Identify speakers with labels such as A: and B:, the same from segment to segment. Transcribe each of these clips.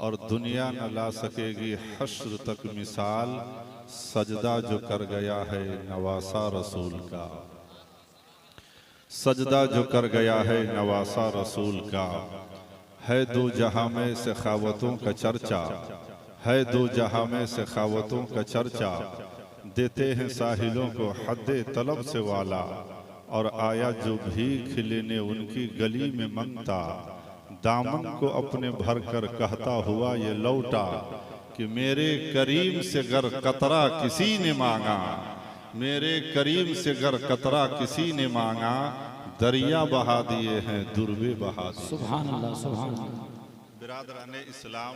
A: और दुनिया न ला सकेगी हश्र तक मिसाल, सजदा जो कर गया है नवासा रसूल का। सजदा जो कर गया है नवासा रसूल का, है दो जहां में सखावतों का चर्चा, है दो जहां में सखावतों का चर्चा। देते हैं साहिलों को हद्दे तलब से वाला, और आया जो भीख लेने उनकी गली में मंगता। दामन को अपने भर कर कहता हुआ ये लौटा, कि मेरे करीम से गर कतरा किसी ने मांगा, मेरे करीम से गर कतरा किसी ने मांगा। दरिया बहा दिए हैं दुर्बे बहा दिए।
B: सुभान अल्लाह, सुभान अल्लाह।
A: बिरादराने इस्लाम,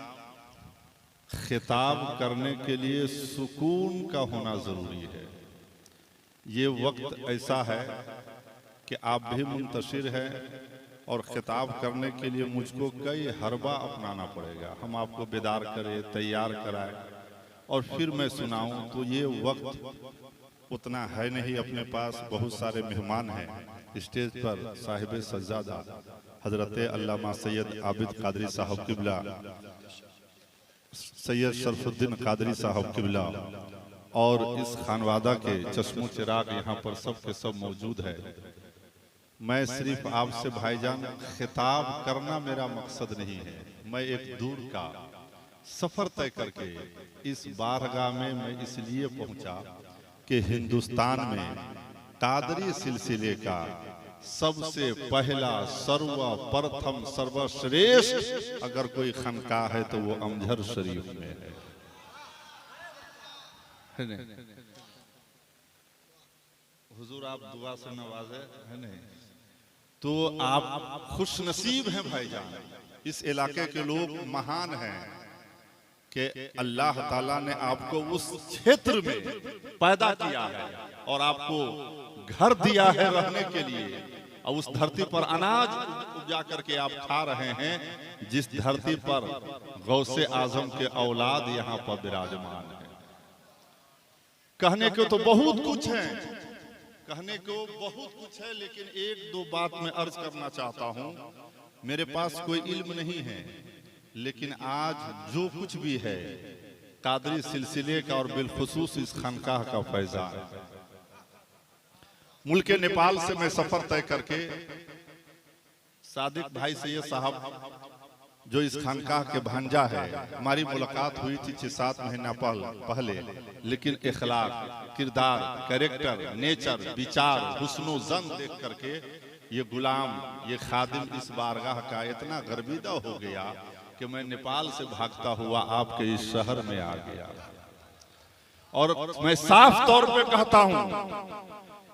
A: खिताब करने के लिए सुकून का होना जरूरी है। ये वक्त ऐसा है कि आप भी मुंतशिर हैं और खिताब करने के लिए मुझको कई हरबा अपनाना पड़ेगा। हम आपको बेदार करें, तैयार कराएं और फिर मैं सुनाऊं, तो ये वक्त उतना है नहीं अपने पास। बहुत सारे मेहमान हैं स्टेज पर। साहिब सज्जादा हजरत अल्लामा सैयद आबिद कादरी साहब किबला, सैयद शरफुद्दीन कादरी साहब किबला और इस खानवादा के चश्मो चिराग यहाँ पर सब के सब मौजूद है। मैं सिर्फ आपसे भाईजान खिताब करना मेरा मकसद नहीं है। मैं एक दूर का सफर तय करके इस बारगाह में मैं इसलिए पहुंचा कि हिंदुस्तान में कादरी सिलसिले का सबसे पहला सर्वप्रथम सर्वश्रेष्ठ अगर कोई खनकाह है तो वो अमजहर शरीफ में है नहीं? हुजूर आप दुआ से नवाजे है नहीं? तो आप खुश नसीब हैं भाईजान। इस इलाके के लोग महान हैं कि अल्लाह ताला ने आपको उस क्षेत्र में पैदा किया है और आपको घर दिया है रहने के लिए, और उस धरती पर अनाज उपजा करके आप खा रहे हैं, जिस धरती पर गौसे आजम के औलाद यहाँ पर विराजमान है। कहने को तो बहुत कुछ है, कहने को बहुत कुछ है, लेकिन एक दो बात मैं अर्ज करना चाहता हूँ। मेरे पास कोई इल्म नहीं है, लेकिन आज जो कुछ भी है कादरी सिलसिले का और बिलखुसूस इस खानकाह का फैजान है। मुल्क नेपाल से मैं सफर तय करके सादिक भाई सैयद साहब जो इस खानकाह के भांजा है, हमारी मुलाकात हुई थी 6-7 महीना पहले, लेकिन इखलाक, किरदार, कैरेक्टर, नेचर, विचार, हुस्नो जन देख करके ये गुलाम, ये खादिम इस बारगाह का इतना गर्विदा हो गया कि मैं नेपाल से भागता हुआ आपके इस शहर में आ गया। और मैं साफ तौर पे कहता हूं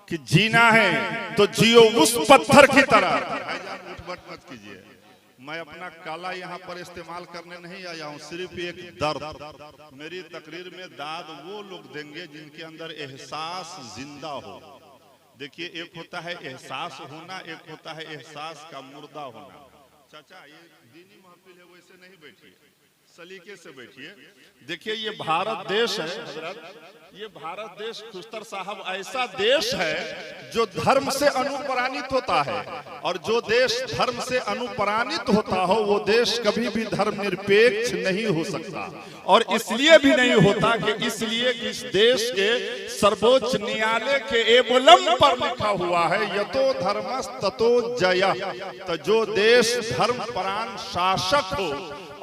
A: कि जीना है तो जियो उस पत्थर की तरह। उठ बट मत कीजिए, मैं अपना काला यहाँ पर इस्तेमाल करने नहीं आया हूँ, सिर्फ एक दर्द। मेरी तकरीर में दाद वो लोग देंगे जिनके अंदर एहसास जिंदा हो। देखिए, एक होता है एहसास होना, एक होता है एहसास का मुर्दा होना। चाचा, ये दीनी महफिल है, वैसे नहीं बैठिए, सलीके से बैठिए। देखिए, ये भारत देश है हजरत, ये भारत देश खुस्तर साहब ऐसा देश है जो धर्म से अनुप्राणित होता है, और जो देश धर्म से अनुप्राणित होता हो वो देश कभी भी धर्म निरपेक्ष नहीं हो सकता। और इसलिए भी नहीं होता कि इसलिए इस देश के सर्वोच्च न्यायालय के एबलम पर लिखा हुआ है यतो धर्मस् ततो जयः। तो जो देश धर्मपरायण शासक हो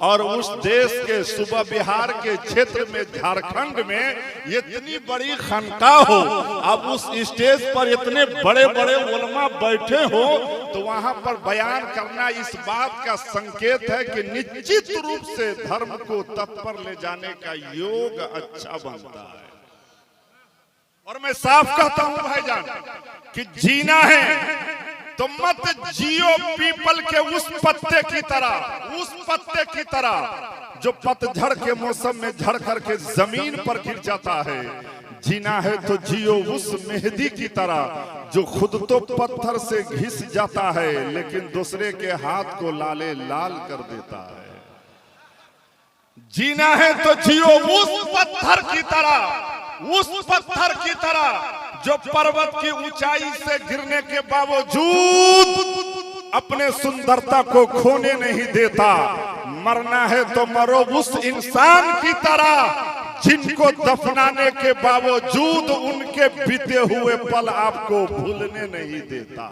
A: और उस देश के सूबा बिहार के क्षेत्र में, झारखंड में इतनी बड़ी खानकाह हो, अब उस स्टेज पर इतने बड़े बड़े उलमा बैठे हो, तो वहां पर बयान करना इस बात का संकेत है कि निश्चित रूप से धर्म को तत्पर ले जाने का योग अच्छा बनता है। और मैं साफ कहता हूं भाईजान कि जीना है तो मत जियो पीपल के उस पत्ते की तरह, उस पत्ते की तरह जो पतझड़ के मौसम में झड़ करके जमीन पर गिर जाता है। जीना है तो जियो उस मेहंदी की तरह जो खुद तो पत्थर से घिस जाता है, लेकिन दूसरे के हाथ को लाले लाल कर देता है। जीना है तो जियो उस पत्थर की तरह, उस पत्थर की तरह जो पर्वत की ऊंचाई से गिरने के बावजूद अपने सुंदरता को खोने नहीं देता। मरना है तो मरो उस इंसान की तरह जिनको दफनाने के बावजूद उनके बीते हुए पल आपको भूलने नहीं देता।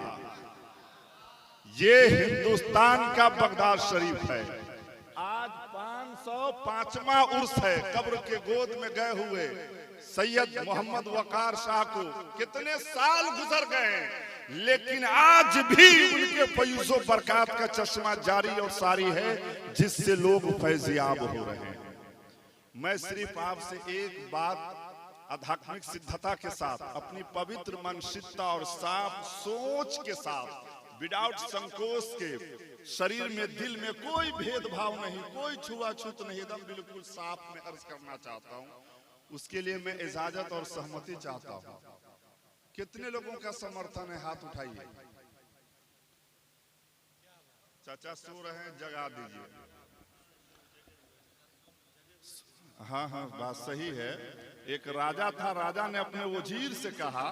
A: ये हिंदुस्तान का बगदाद शरीफ है। आज 505वां उर्स है कब्र के गोद में गए हुए सैयद मोहम्मद वकार शाह को। कितने साल गुजर गए, लेकिन आज भी उनके फैज़ो बरकत का चश्मा जारी और सारी है, जिससे लोग फैज़याब हो रहे हैं। मैं सिर्फ आपसे एक बात आध्यात्मिक सिद्धता के साथ, अपनी पवित्र मानसिकता और साफ सोच के साथ, विदाउट संकोच के, शरीर में दिल में कोई भेदभाव नहीं, कोई छुआछूत नहीं, एकदम बिल्कुल साफ में अर्ज करना चाहता हूँ। उसके लिए मैं इजाजत और सहमति चाहता हूँ। कितने लोगों का समर्थन है? हाथ उठाइए। चाचा सो रहे हैं, जगा दीजिए। हाँ हाँ, बात सही है। एक राजा था, राजा ने अपने वजीर से कहा,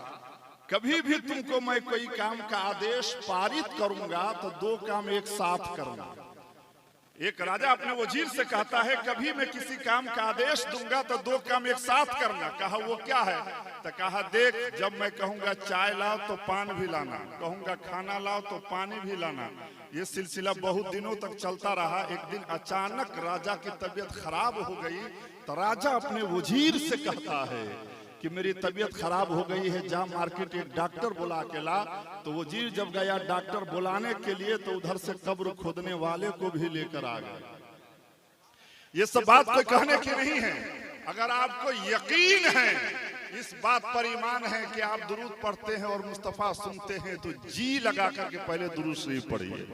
A: कभी भी तुमको मैं कोई काम का आदेश पारित करूंगा तो 2 काम एक साथ करूंगा। एक राजा अपने वजीर से कहता है, कभी मैं किसी काम का आदेश दूंगा तो 2 काम एक साथ करना। कहा वो क्या है? तो कहा देख, जब मैं कहूंगा चाय लाओ तो पान भी लाना, कहूंगा खाना लाओ तो पानी भी लाना। ये सिलसिला बहुत दिनों तक चलता रहा। एक दिन अचानक राजा की तबीयत खराब हो गई, तो राजा अपने वजीर से कहता है कि मेरी तबीयत खराब हो गई है, जा मार्केट एक डॉक्टर बुला के ला। तो वजीर जब गया डॉक्टर बुलाने के लिए, तो उधर से कब्र खोदने वाले को भी लेकर आ गए। ये सब बात कोई कहने की नहीं है। अगर आपको यकीन है, इस बात पर ईमान है कि आप दुरूद पढ़ते हैं और मुस्तफा सुनते हैं, तो जी लगा करके पहले दुरूद शरीफ पढ़िए।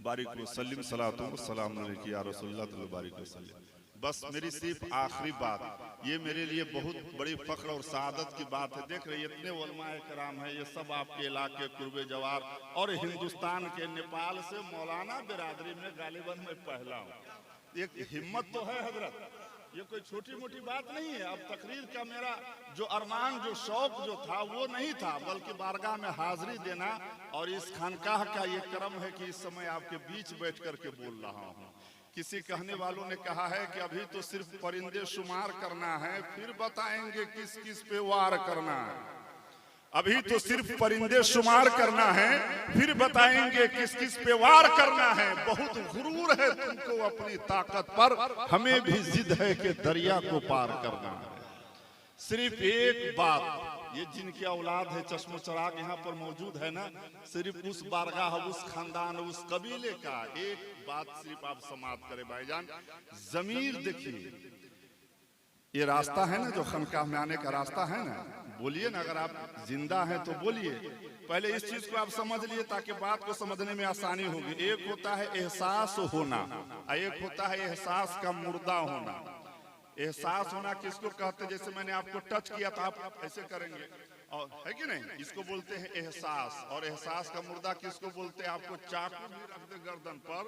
A: बारिक वसल्लम सलातु सलाम अलैहि या रसूलुल्लाह बारिक वसल्लम। बस मेरी सिर्फ आखिरी बात, ये मेरे लिए बहुत बड़ी फख्र और सआदत की बात है। देख रहे इतने उलमाए कराम है, ये सब आपके इलाके कुर्बे जवार और हिंदुस्तान के, नेपाल से मौलाना बिरादरी में गालिबन में पहला हूँ। एक हिम्मत तो है हजरत, ये कोई छोटी मोटी बात नहीं है। अब तकरीर का मेरा जो अरमान, जो शौक जो था वो नहीं था, बल्कि बारगाह में हाजिरी देना। और इस खानकाह का ये करम है कि इस समय आपके बीच बैठ करके बोल रहा हूँ। किसी कहने वालों ने कहा है कि अभी तो सिर्फ परिंदे शुमार करना है, फिर बताएंगे किस किस पे वार करना है। अभी तो सिर्फ परिंदे शुमार करना है, फिर बताएंगे किस किस पे वार करना है। बहुत गुरूर है तुमको अपनी ताकत पर, हमें भी जिद है कि दरिया को पार करना है। सिर्फ एक बात, ये जिनकी औलाद है चश्मो चराग यहाँ पर मौजूद है ना, सिर्फ उस बारगाह, उस खानदान, उस कबीले का एक बात सिर्फ आप समाप्त करें भाईजान। जमीर देखिए, ये रास्ता है ना जो खानकाह में आने का रास्ता है ना, बोलिए ना, अगर आप जिंदा हैं तो बोलिए। पहले इस चीज को आप समझ लिए ताकि बात को समझने में आसानी होगी। एक होता है एहसास होना, एक होता है एहसास का मुर्दा होना। एहसास होना किसको कहते हैं? जैसे मैंने आपको टच किया तो आप ऐसे करेंगे, और है कि नहीं, इसको बोलते हैं एहसास। और एहसास का मुर्दा किसको बोलते हैं? आपको चाकू भी रख दे गर्दन पर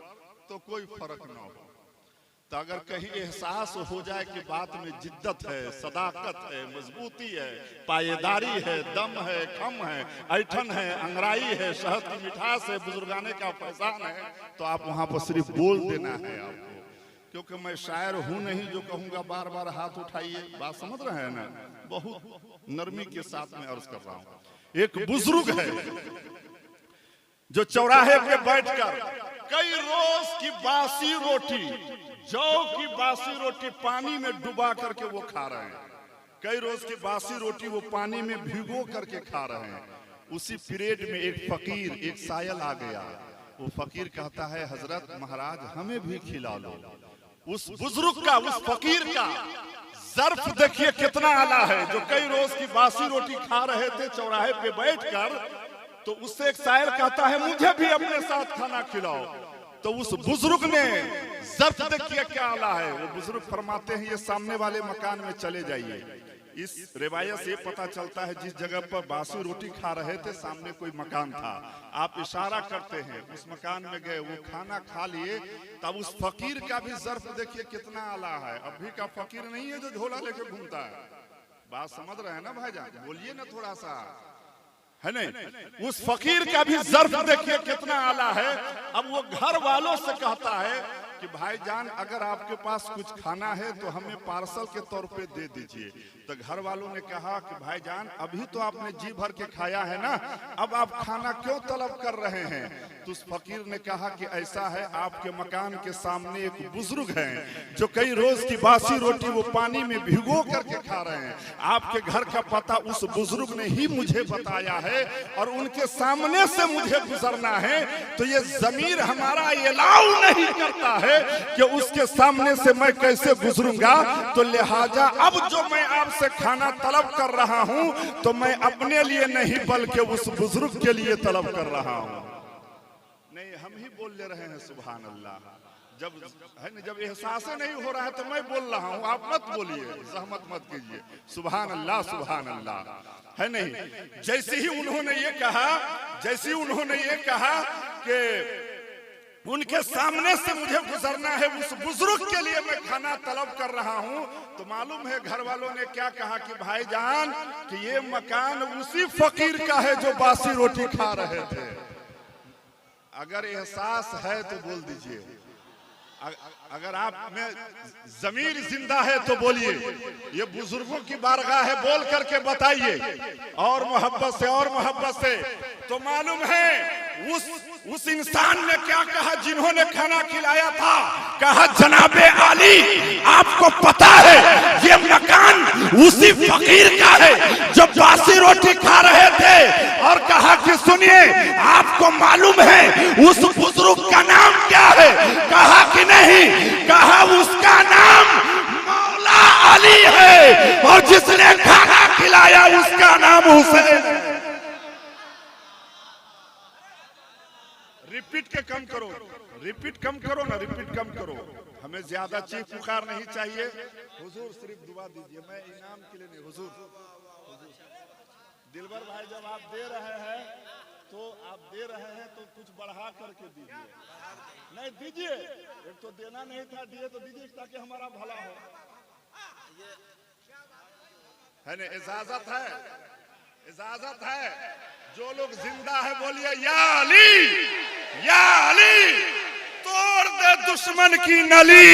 A: तो कोई फर्क ना हो। तो अगर कहीं एहसास हो जाए कि बात में जिद्दत है, सदाकत है, मजबूती है, पायेदारी है, दम है, खम है, ऐठन है, अंगराई है, शहद की मिठास है, बुजुर्गाने का फैजान है, तो आप वहां पर सिर्फ बोल देना है आपको। क्योंकि मैं शायर हूं नहीं जो कहूंगा बार बार हाथ उठाइए। बात समझ रहे हैं ना? बहुत नरमी के साथ में अर्ज कर रहा हूं। एक बुजुर्ग है जो चौराहे पे बैठकर कई रोज की बासी रोटी, जौ की बासी रोटी पानी में डुबा करके वो खा रहे हैं। कई रोज की बासी रोटी वो पानी में भिगो करके खा रहे हैं। उसी पीरियड में एक फकीर, एक सायल आ गया। वो फकीर कहता है, हजरत महाराज हमें भी खिला लो। उस बुजुर्ग का, उस फकीर का ज़र्फ देखिए कितना आला है, जो कई रोज की बासी रोटी खा रहे थे चौराहे पे बैठकर। तो उससे एक शायर कहता है, मुझे भी अपने साथ खाना खिलाओ। तो उस बुजुर्ग ने ज़र्फ देखिए क्या आला है। वो बुजुर्ग फरमाते हैं, ये सामने वाले मकान में चले जाइए। इस रिवायत से पता चलता है जिस जगह पर बासी रोटी खा रहे थे सामने कोई मकान था। आप इशारा करते हैं, उस मकान में गए, वो खाना खा लिए। तब उस फकीर का भी ज़र्फ देखिए कितना आला है। अभी का फकीर नहीं है जो झोला लेके घूमता है। बात समझ रहे हैं ना भाईजान? बोलिए ना थोड़ा सा। है नहीं। उस फकीर का भी ज़र्फ देखिए कितना आला है। अब वो घर वालों से कहता है कि भाईजान अगर आपके पास कुछ खाना है तो हमें पार्सल के तौर पे दे दीजिए। तो घर वालों ने कहा कि भाईजान अभी तो आपने जी भर के खाया है ना, अब आप खाना क्यों तलब कर रहे हैं? तो उस फकीर ने कहा कि ऐसा है, आपके मकान के सामने एक बुजुर्ग हैं जो कई रोज की बासी रोटी वो पानी में भिगो करके खा रहे हैं। आपके घर का पता उस बुजुर्ग ने ही मुझे बताया है और उनके सामने से मुझे गुजरना है। तो ये ज़मीर हमारा अलाउ नहीं करता है कि उसके सामने से मैं कैसे गुजरूंगा। तो लिहाजा अब जो मैं आपसे खाना तलब कर रहा हूं तो मैं अपने लिए नहीं बल्कि उस बुजुर्ग के लिए तलब कर रहा हूं। नहीं, हम ही बोल ले रहे हैं सुभान अल्लाह। जब है ना, जब एहसास नहीं हो रहा है तो मैं बोल रहा हूं, आप मत बोलिए, जहमत मत कीजिए। सुभान अल्लाह सुभान अल्लाह। है नहीं, जैसे ही उन्होंने ये कहा कि उनके सामने से मुझे गुजरना है, उस बुजुर्ग के लिए मैं खाना तलब कर रहा हूं, तो मालूम है घर वालों ने क्या कहा कि भाईजान कि ये मकान उसी फकीर का है जो बासी रोटी खा रहे थे। अगर एहसास है तो बोल दीजिए, अगर आप में ज़मीर जिंदा है तो बोलिए, ये बुजुर्गों की बारगाह है, बोल करके बताइए और मोहब्बत से। तो मालूम है उस इंसान ने क्या कहा जिन्होंने खाना खिलाया था? कहा जनाबे आली आपको पता है ये मकान उसी फकीर का है जो बासी रोटी खा रहे थे। और कहा कि सुनिए, आपको मालूम है उस बुजुर्ग का नाम क्या है? कहा कि नहीं। कहा उसका नाम मौला अली है और जिसने खाना खिलाया उसका नाम हुसैन। रिपीट कम करो ना, रिपीट कम करो। हमें ज्यादा चीख पुकार नहीं चाहिए। हुजूर सिर्फ दुआ दीजिए, मैं इनाम के लिए नहीं। हुजूर दिलबर भाई जब आप दे रहे हैं तो कुछ बढ़ा करके दीजिए। नहीं दीजिए, एक तो देना नहीं था, दिए तो दीजिए ताकि हमारा भला हो। है ना, इजाजत है। जो लोग जिंदा है बोलिए या अली तोड़ दे दुश्मन की नली।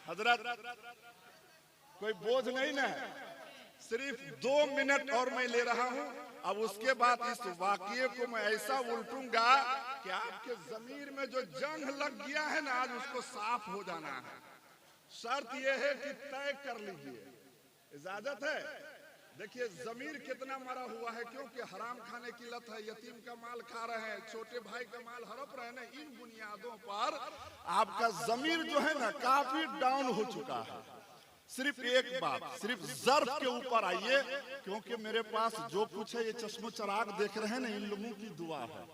A: हजरत कोई बोझ नहीं ना, सिर्फ 2 मिनट और मैं ले रहा हूं। अब उसके बाद इस वाकये को मैं ऐसा उल्टूंगा कि आपके जमीर में जो जंग लग गया है ना, आज उसको साफ हो जाना है। शर्त यह है कि तय कर लीजिए। इजाजत है? देखिए जमीर कितना मरा हुआ है, क्योंकि हराम खाने की लत है, यतीम का माल खा रहे हैं, छोटे भाई का माल हड़प रहे हैं। इन बुनियादों पर आपका जमीर जो है ना काफी डाउन हो चुका है। सिर्फ एक बात, सिर्फ ज़र्फ के ऊपर आइए, क्योंकि मेरे पास जो कुछ है ये चश्मो चराग देख रहे हैं ना, इन लोगों की दुआ है।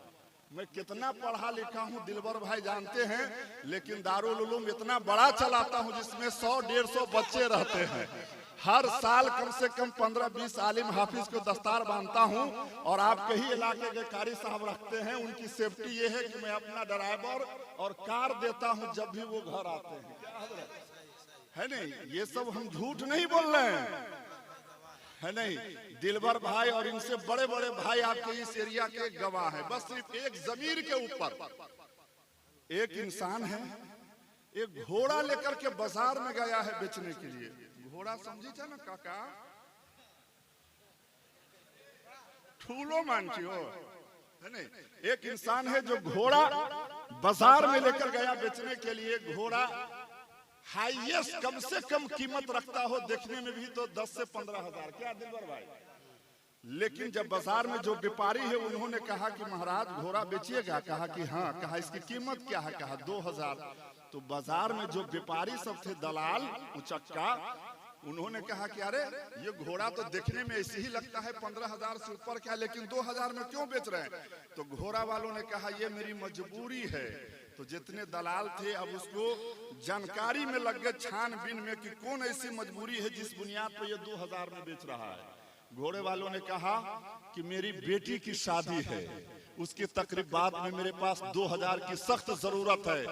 A: मैं कितना पढ़ा लिखा हूँ दिलबर भाई जानते हैं, लेकिन दारुल उलूम इतना बड़ा चलाता हूँ जिसमें 100-150 बच्चे रहते हैं। हर साल कम से कम 15-20 आलिम हाफिज को दस्तार बांधता हूँ और आपके ही इलाके के कारी साहब रखते हैं। उनकी सेफ्टी ये है कि मैं अपना ड्राइवर और कार देता हूँ जब भी वो घर आते हैं। है नहीं, ये सब हम झूठ नहीं बोल रहे हैं। है नहीं, दिलबर भाई और इनसे बड़े बड़े भाई आपके इस एरिया के गवाह हैं। बस सिर्फ एक जमीर के ऊपर एक इंसान है, एक घोड़ा लेकर के बाजार में गया है बेचने के लिए। घोड़ा समझी था ना काका, ठूलो मानती हो। है नहीं, एक इंसान है जो घोड़ा बाजार में लेकर गया बेचने के लिए। घोड़ा हाईएस्ट कम से कम कीमत रखता हो देखने में भी तो 10 से 15 हजार। क्या दिलबर भाई? लेकिन जब बाजार में जो व्यापारी है उन्होंने कहा कि महाराज घोड़ा बेचिएगा? कहा कि हाँ। कहा इसकी कीमत क्या है? कहा 2000। तो बाजार में जो व्यापारी सब थे, दलाल उचक्का, उन्होंने कहा कि अरे ये घोड़ा तो देखने में ऐसे ही लगता है 15,000 से ऊपर क्या, लेकिन 2000 में क्यों बेच रहे हैं? तो घोड़ा वालों ने कहा ये मेरी मजबूरी है। तो जितने दलाल थे अब उसको जानकारी में लग गए छानबीन में कि कौन ऐसी मजबूरी है जिस बुनियाद पर ये 2000 में बेच रहा है। घोड़े वालों ने कहा कि मेरी बेटी की शादी है, उसकी तकरीबात में मेरे पास 2000 की सख्त जरूरत है।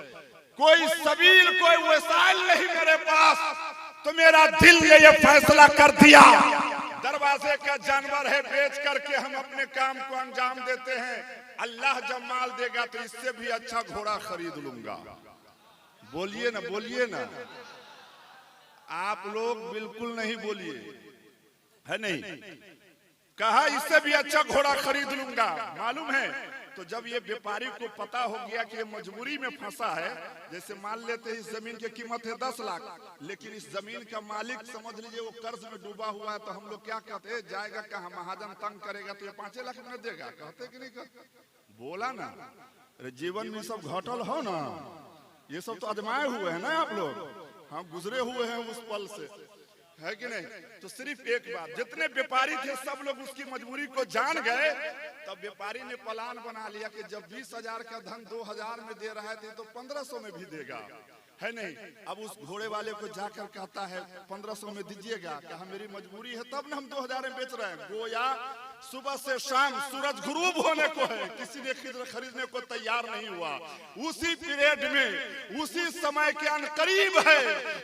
A: कोई सबील, कोई वसाइल नहीं मेरे पास। तो मेरा दिल ने ये फैसला कर दिया
B: दरवाजे का जानवर है, बेच करके हम अपने काम को अंजाम देते हैं। अल्लाह जब माल देगा तो इससे भी अच्छा घोड़ा खरीद लूंगा। बोलिए ना, बोलिए ना, आप लोग बिल्कुल नहीं बोलिए, है नहीं? कहा इससे भी अच्छा घोड़ा खरीद लूंगा। मालूम है, तो जब ये व्यापारी को पता हो गया कि ये मजबूरी में फंसा है, जैसे मान लेते हैं इस जमीन की कीमत है 10 लाख, लेकिन इस जमीन का मालिक समझ लीजिए वो कर्ज में डूबा हुआ है, तो हम लोग क्या कहते हैं, जाएगा कहाँ, महाजन तंग करेगा तो ये 5 लाख में देगा, कहते कि नहीं कहते? बोला ना, अरे जीवन में सब घटल हो ना, ये सब तो आजमाए हुए हैं ना आप लोग, हम गुजरे हुए हैं उस पल से, है कि नहीं? तो सिर्फ एक बात, जितने व्यापारी थे सब लोग उसकी मजबूरी को जान गए। तब व्यापारी ने प्लान बना लिया कि जब 20,000 का धन 2,000 में दे रहा है तो 1,500 में भी देगा, है नहीं? अब उस घोड़े वाले को जाकर कहता है 1,500 में दीजिएगा, कहा मेरी मजबूरी है तब ना हम 2,000 में बेच रहे हैं। गोया सुबह से शाम सूरज गुरूब होने को है, किसी ने खरीदने को तैयार नहीं हुआ। उसी पीरियड में, उसी समय के अनकरीब है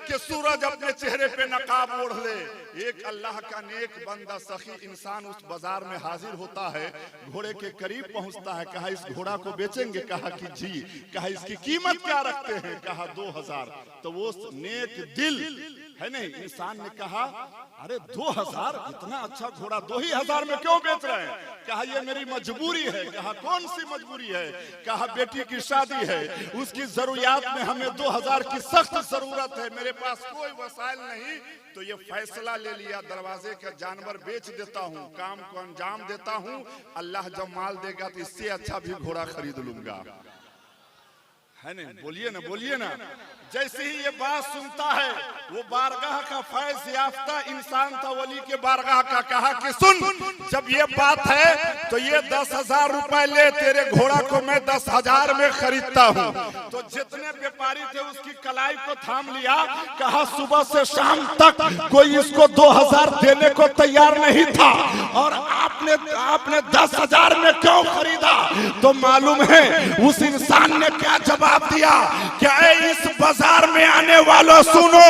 B: कि सूरज अपने चेहरे पे नकाब ओढ़ ले, एक अल्लाह का नेक बंदा सखी इंसान उस बाजार में हाजिर होता है, घोड़े के करीब पहुंचता है। कहा इस घोड़ा को बेचेंगे? कहा कि जी। कहा इसकी कीमत क्या रखते हैं? कहा 2,000। तो वो नेक दिल, है नहीं, इंसान ने कहा अरे 2,000, इतना अच्छा घोड़ा 2,000 में क्यों बेच रहे हैं? कहा ये मेरी मजबूरी है। कहा कौन सी मजबूरी है? कहा बेटी की शादी है, उसकी जरूरियात में हमें 2,000 की सख्त जरूरत है, मेरे पास कोई वसाइल नहीं। तो ये फैसला ले लिया, दरवाजे का जानवर बेच देता हूँ, काम को अंजाम देता हूँ, अल्लाह जब माल देगा तो इससे अच्छा भी घोड़ा खरीद लूंगा, है नहीं? बोलिए ना, बोलिए ना। जैसे ही ये बात सुनता है, वो बारगाह का फैज याफ्ता इंसान था, वली के बारगाह का, कहा कि सुन, जब ये बात है तो ये 10,000 रुपए ले, तेरे घोड़ा को मैं 10,000 में खरीदता हूँ। तो जितने व्यापारी थे उसकी कलाई को थाम लिया। कहा सुबह से शाम तक कोई इसको 2,000 देने को तैयार नहीं था, और आपने 10,000 में क्यों खरीदा? तो मालूम है उस इंसान ने क्या जवाब दिया? क्या इस बाजार में आने वालों सुनो,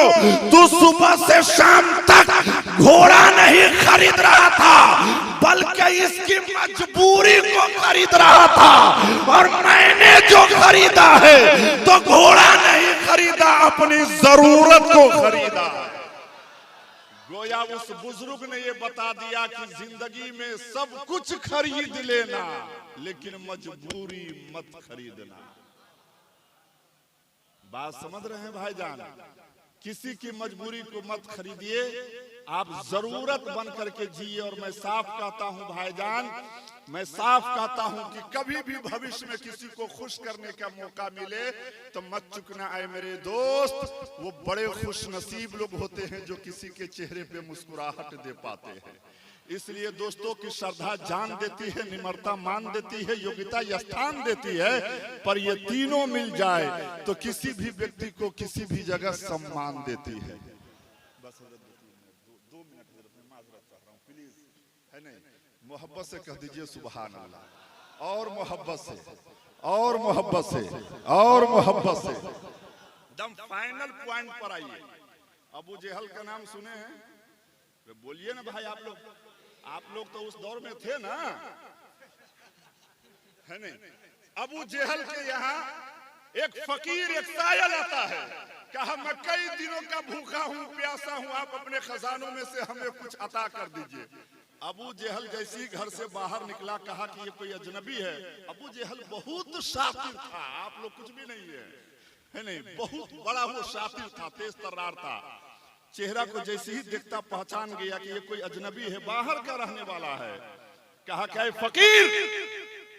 B: तू सुबह से शाम तक घोड़ा नहीं खरीद रहा था, बल्कि इसकी मजबूरी को खरीद रहा था, और मैंने जो खरीदा है तो घोड़ा नहीं खरीदा, अपनी जरूरत को खरीदा। गोया उस बुजुर्ग ने ये बता दिया कि जिंदगी में सब कुछ खरीद लेना, लेकिन मजबूरी मत खरीदना। बात समझ रहे हैं भाईजान? किसी की मजबूरी को मत खरीदिए, आप जरूरत बन करके जिए। और मैं साफ कहता हूं भाईजान, मैं साफ कहता हूं कि कभी भी भविष्य में किसी को खुश करने का मौका मिले तो मत चुकना है मेरे दोस्त। वो बड़े खुश नसीब लोग होते हैं जो किसी के चेहरे पे मुस्कुराहट दे पाते हैं। इसलिए दोस्तों की श्रद्धा जान देती है, निम्रता मान देती है, योग्यता स्थान देती है, पर ये तीनों मिल जाए तो किसी भी व्यक्ति को किसी भी जगह सम्मान देती है। बस 2 मिनट मैं माजरत कर रहा हूं प्लीज, है नहीं? मोहब्बत से कह दीजिए सुभान अल्लाह, और मोहब्बत से, और मोहब्बत से, और मोहब्बत से। एकदम फाइनल पॉइंट पर आइए। अबू जेहल का नाम सुने हैं? बोलिए ना भाई, आप लोग तो उस दौर में थे ना, है नहीं? अबू जेहल के यहाँ एक फकीर, एक सायल आता है। कहा मैं कई दिनों का भूखा हूँ, प्यासा हूँ, आप अपने खजानों में से हमें कुछ अता कर दीजिए। अबू जेहल जैसे ही घर से बाहर निकला, कहा कि ये कोई अजनबी है। अबू जेहल बहुत शातिर था, आप लोग कुछ भी नहीं है नहीं? बहुत बड़ा वो शातिर था, तेज तर्रार था। चेहरा को जैसे ही देखता पहचान गया कि ये कोई अजनबी है, बाहर का रहने वाला है। कहा क्या फकीर,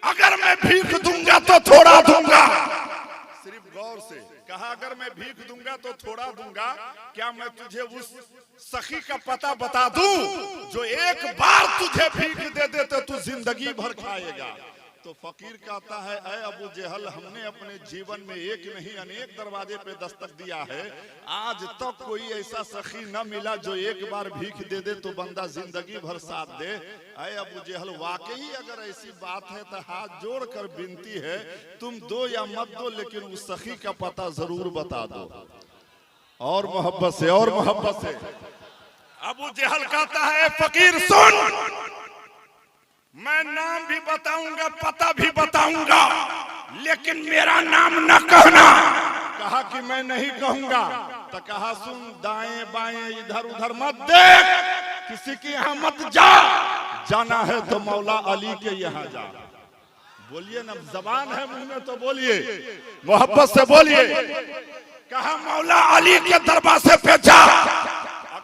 B: अगर मैं भीख दूंगा तो थोड़ा दूंगा। सिर्फ गौर से कहा, अगर मैं भीख दूंगा तो थोड़ा दूंगा। क्या मैं तुझे उस सखी का पता बता दूं जो एक बार तुझे भीख दे दे तो तू जिंदगी भर खाएगा? तो फकीर कहता है, ऐ अबू जेहल, हमने अपने जीवन में एक नहीं अनेक दरवाजे पे दस्तक दिया है, आज तक कोई ऐसा सखी न मिला जो एक बार भीख दे दे तो बंदा जिंदगी भर साथ दे। ऐ अबू जेहल, वाकई अगर ऐसी बात है तो हाथ जोड़कर विनती है, तुम दो या मत दो, लेकिन उस सखी का पता जरूर बता दो। और मोहब्बत से, और मोहब्बत से। अबू जहल कहता है फकीर सुन, मैं नाम भी बताऊंगा पता भी बताऊंगा, लेकिन मेरा नाम न कहना। कहा कि मैं नहीं कहूंगा। तो कहा सुन, दाएं बाएं इधर उधर मत देख, किसी के यहाँ मत जा, जाना है तो मौला अली के यहाँ जा। बोलिए ना, जबान है मुंह में तो बोलिए, मोहब्बत से बोलिए। कहा मौला अली के दरवाजे पे जा।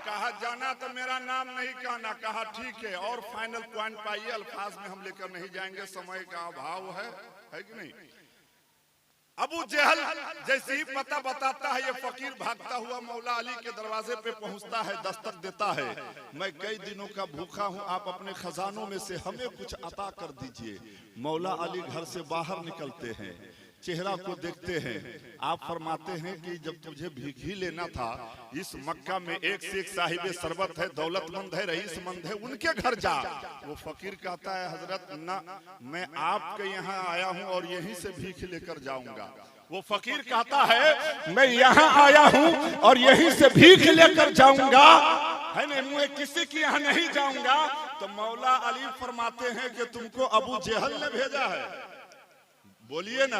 B: कहा जाना तो मेरा नाम नहीं कहना। कहा ठीक है, और फाइनल पॉइंट पाइए, अल्फाज में हम लेकर नहीं जाएंगे, समय का अभाव है कि नहीं। अबू जहल जैसे ही पता बताता है, ये फकीर भागता हुआ मौला अली के दरवाजे पे पहुंचता है, दस्तक देता है। मैं कई दिनों का भूखा हूं, आप अपने खजानों में से हमें कुछ अता कर दीजिए। मौला अली घर से बाहर निकलते हैं, चेहरा को देखते हैं। आप फरमाते हैं कि जब तुझे भीख ही लेना था, इस मक्का में एक से एक साहिब सरबत है, दौलतमंद है, रईसमंद है, उनके घर जा। वो फकीर कहता है हजरत ना, मैं आपके यहाँ आया हूँ और यहीं से भीख लेकर जाऊंगा। वो फकीर कहता है मैं यहाँ आया हूँ और यहीं से भीख लेकर जाऊंगा, है ना, मैं किसी के यहाँ नहीं जाऊंगा। तो मौला अली फरमाते हैं कि तुमको अबू जहल ने भेजा है। बोलिए ना,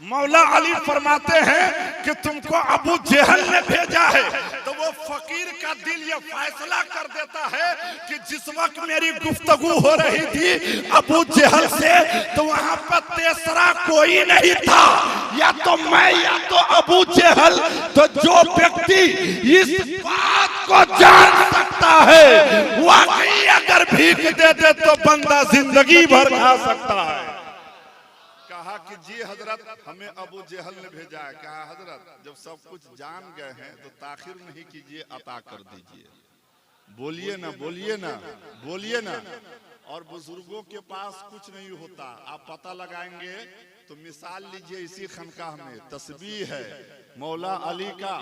B: मौला अली फरमाते हैं कि तुमको अबू जहल ने भेजा है। तो वो फकीर का दिल ये फैसला कर देता है कि जिस वक्त मेरी गुफ्तगू हो रही थी अबू जहल से, तो वहां पर तीसरा कोई नहीं था, या तो मैं या तो अबू जहल। तो जो व्यक्ति इस बात को जान सकता है, वाकई अगर भीख दे दे तो बंदा जिंदगी भर खा सकता है। कहा कि जी हजरत, हमें अबू जहल ने भेजा है। कहा हजरत, जब सब कुछ जान गए हैं तो ताखिर नहीं कीजिए, अता कर दीजिए। बोलिए ना, बोलिए ना, बोलिए ना। और बुजुर्गों के पास कुछ नहीं होता, आप पता लगाएंगे तो मिसाल लीजिए, इसी खनकाह में तस्बीह है, मौला अली का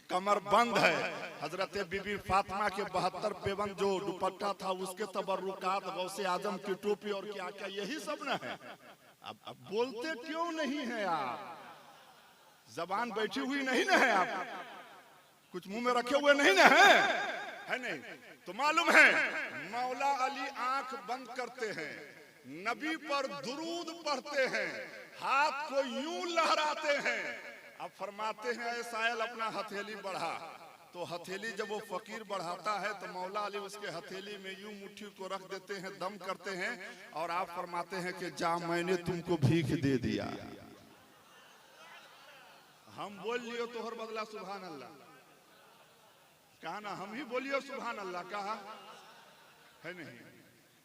B: कमर बंद है, हजरत बीबी फातिमा के 72 पेवन जो दुपट्टा था उसके तबर्रुकात, गौसे आजम की टोपी और क्या क्या, यही सब ना है। अब बोलते क्यों नहीं है आप? जबान बैठी हुई नहीं ना है, आप कुछ मुंह में रखे हुए नहीं ना है नहीं। तो मालूम है मौला अली आंख बंद करते हैं, नबी पर दुरूद पढ़ते हैं, हाथ को यूं लहराते हैं। अब फरमाते हैं ऐ सायल अपना हथेली बढ़ा। तो हथेली जब वो फकीर बढ़ाता है तो मौला अली उसके हथेली में यूं मुट्ठी को रख देते हैं, दम करते हैं, और आप फरमाते हैं कि जा मैंने तुमको भीख दे दिया। हम बोल लियो तोहर बदला सुभान अल्लाह। कहा ना, हम ही बोलियो सुभान अल्लाह, कहा है नहीं।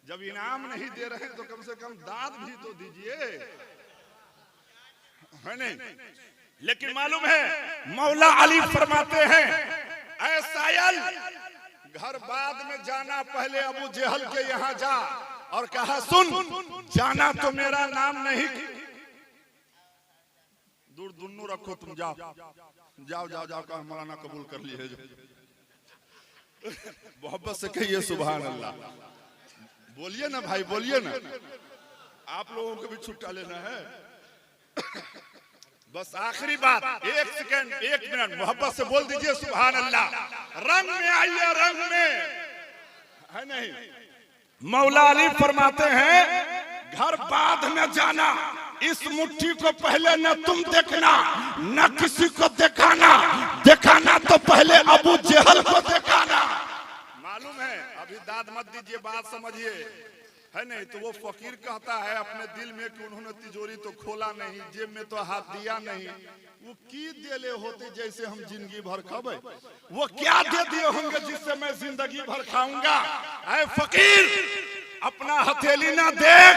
B: जब इनाम नहीं दे रहे तो कम से कम दाद भी तो दीजिए, है नहीं। लेकिन मालूम है मौला अली फरमाते हैं ऐ सायल, घर बाद में जाना, पहले अबू जहल के यहाँ जा। और कहा सुन, जाना तो मेरा नाम नहीं, दूर दुन्नू रखो, तुम जाओ जाओ जाओ जाओ, कहा मौलाना कबूल कर लिए। मोहब्बत से कहिए सुभान अल्लाह। बोलिए ना भाई, बोलिए ना, आप लोगों को भी छुट्टा लेना है। बस आखिरी बात, एक सेकंड, एक मिनट, मोहब्बत से बोल दीजिए सुभान अल्लाह। रंग में आइए, रंग में, है नहीं। मौला अली फरमाते हैं घर बाद में जाना, इस मुट्ठी को पहले न तुम देखना न किसी को दिखाना, दिखाना तो पहले अबू जहल को दिखाना। मालूम है, अभी दाद मत दीजिए, बात समझिए, है नहीं। तो वो फकीर कहता है अपने दिल में कि उन्होंने तिजोरी तो खोला नहीं, जेब में तो हाथ दिया नहीं, वो की देले होते जैसे हम जिंदगी भर खावे, वो क्या दे दिए होंगे जिससे मैं जिंदगी भर खाऊंगा। ऐ फकीर, अपना हथेली ना देख,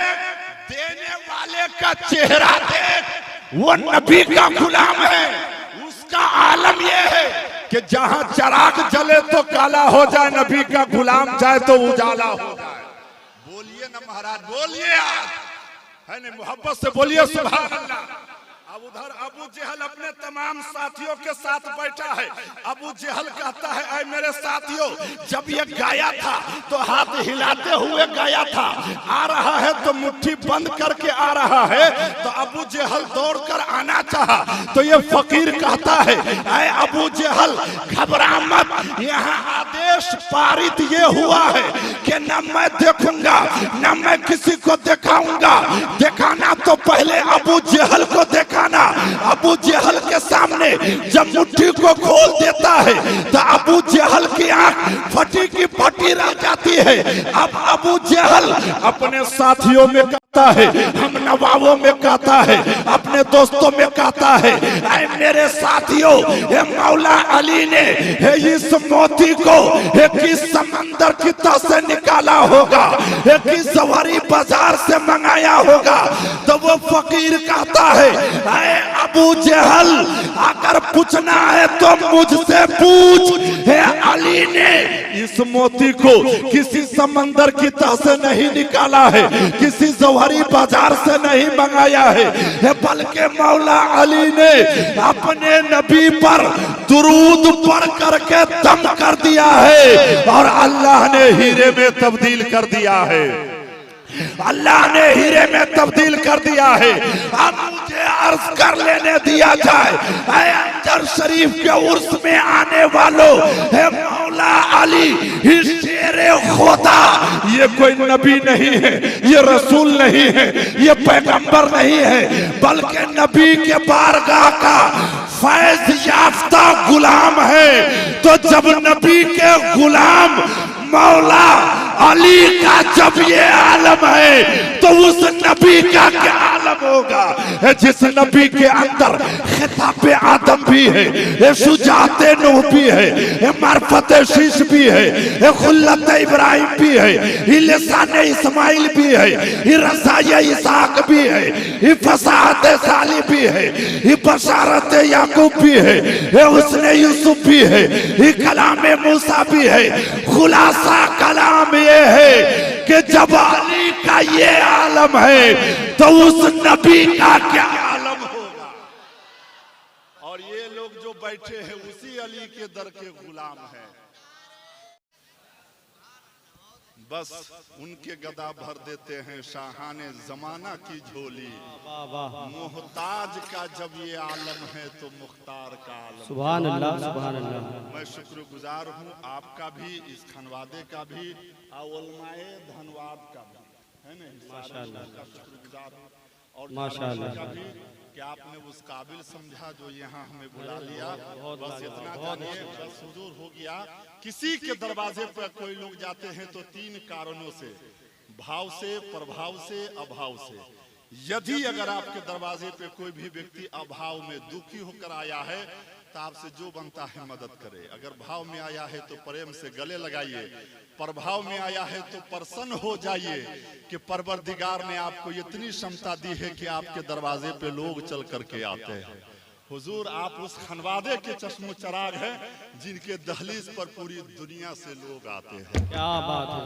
B: देने वाले का चेहरा देख। वो नबी का गुलाम है, उसका आलम ये है कि जहां चराग जले तो काला हो जाए, नबी का गुलाम जाए तो उजाला हो जाए। बोलिए ना महाराज, बोलिए आप, है ना, मोहब्बत से बोलिए सुभान अल्लाह। अब उधर अबू जहल अपने तमाम साथियों के साथ बैठा है। अबू जहल कहता है, ऐ मेरे साथियों, जब ये गाया था तो हाथ हिलाते हुए गाया था, आ रहा है तो मुट्ठी बंद करके आ रहा है। तो अबू जहल दौड़कर आना चाहा तो ये फकीर कहता है, ऐ अबू जहल घबरा मत, यहाँ आदेश पारित ये हुआ है कि न मैं देखूंगा न मैं किसी को दिखाऊंगा। दिखाना तो पहले अबू जहल को दिखाना। अबू जहल के सामने जब मुट्ठी को खोल देता है तो अबू जहल की आंख फटी की फटी रह जाती है। अब अबू जहल अपने साथियों में कहता है, हम नवाबों में कहता है, अपने दोस्तों में कहता है, ऐ मेरे साथियों, ये मौला अली ने इस मोती को किस समंदर की तह से निकाला होगा, किस जवाहरी बाजार से मंगाया होगा। तो वो फकीर कहता है, ऐ अबू जहल, अगर पूछना है तो मुझसे पूछ, हे अली ने इस मोती को किसी समंदर की तह से नहीं निकाला है, किसी जवाहरी बाजार से नहीं मंगाया है, बल्कि मौला अली ने अपने नबी पर दुरूद पढ़ करके दम कर दिया है और अल्लाह ने हीरे में तब्दील कर दिया है। अल्लाह ने हीरे में तब्दील कर दिया है। अब मुझे अर्ज कर लेने दिया जाए, ऐ अंजर शरीफ के उर्स में आने वालों, है मौला अली ही शेरे खुदा, ये कोई नबी नहीं है, ये रसूल नहीं है, ये पैगंबर नहीं है, बल्कि नबी के बारगाह का फैज याफ्ता गुलाम है। तो जब नबी के गुलाम मौला अली का जब ये आलम है तो उस नबी का क्या आलम होगा, जिस नबी के अंदर खिताब आदम भी है, शुजात नूह भी है, मार्फत शीश भी है, खुल्लत इब्राहिम भी है, लिसान इस्माइल भी है, रज़ाय इसाक भी है, फसाहत साली भी है, बशारत याकूब भी है, हुस्न यूसुफ भी है, कलाम मूसा भी है। खुलासा कलाम ये है कि जब अली का ये आलम है तो उस नबी का क्या आलम होगा। और ये लोग जो बैठे हैं उसी अली के दर के गुलाम हैं। बस उनके गदा भर देते हैं शाहाने जमाना की झोली। मोहताज का जब ये आलम है तो मुख्तार का आलम।
C: सुभान अल्लाह, सुभान अल्लाह।
B: मैं शुक्रगुजार हूँ आपका भी, इस खनवादे का भी, उलमाए धनवाद का भी, है ना, माशाअल्लाह का शुक्रगुजार हूँ। और माशाअल्लाह का भी कि आपने उस काबिल समझा जो यहाँ हमें बुला लिया। बस इतना जानिए, बस हुजूर हो गया। किसी के दरवाजे पर कोई लोग जाते हैं तो तीन कारणों से, भाव से, प्रभाव से, अभाव से। यदि अगर आपके दरवाजे पे कोई भी व्यक्ति अभाव में दुखी होकर आया है तो आपसे जो बनता है मदद करे। अगर भाव में आया है तो प्रेम से गले लगाइए, प्रभाव में आया है तो प्रसन्न हो जाइए कि परवरदिगार ने आपको इतनी क्षमता दी है कि आपके दरवाजे पे लोग चल करके आते हैं। हुजूर आप उस खनवादे के चश्मो चराग हैं जिनके दहलीज पर पूरी दुनिया से लोग आते हैं।
C: क्या बात है।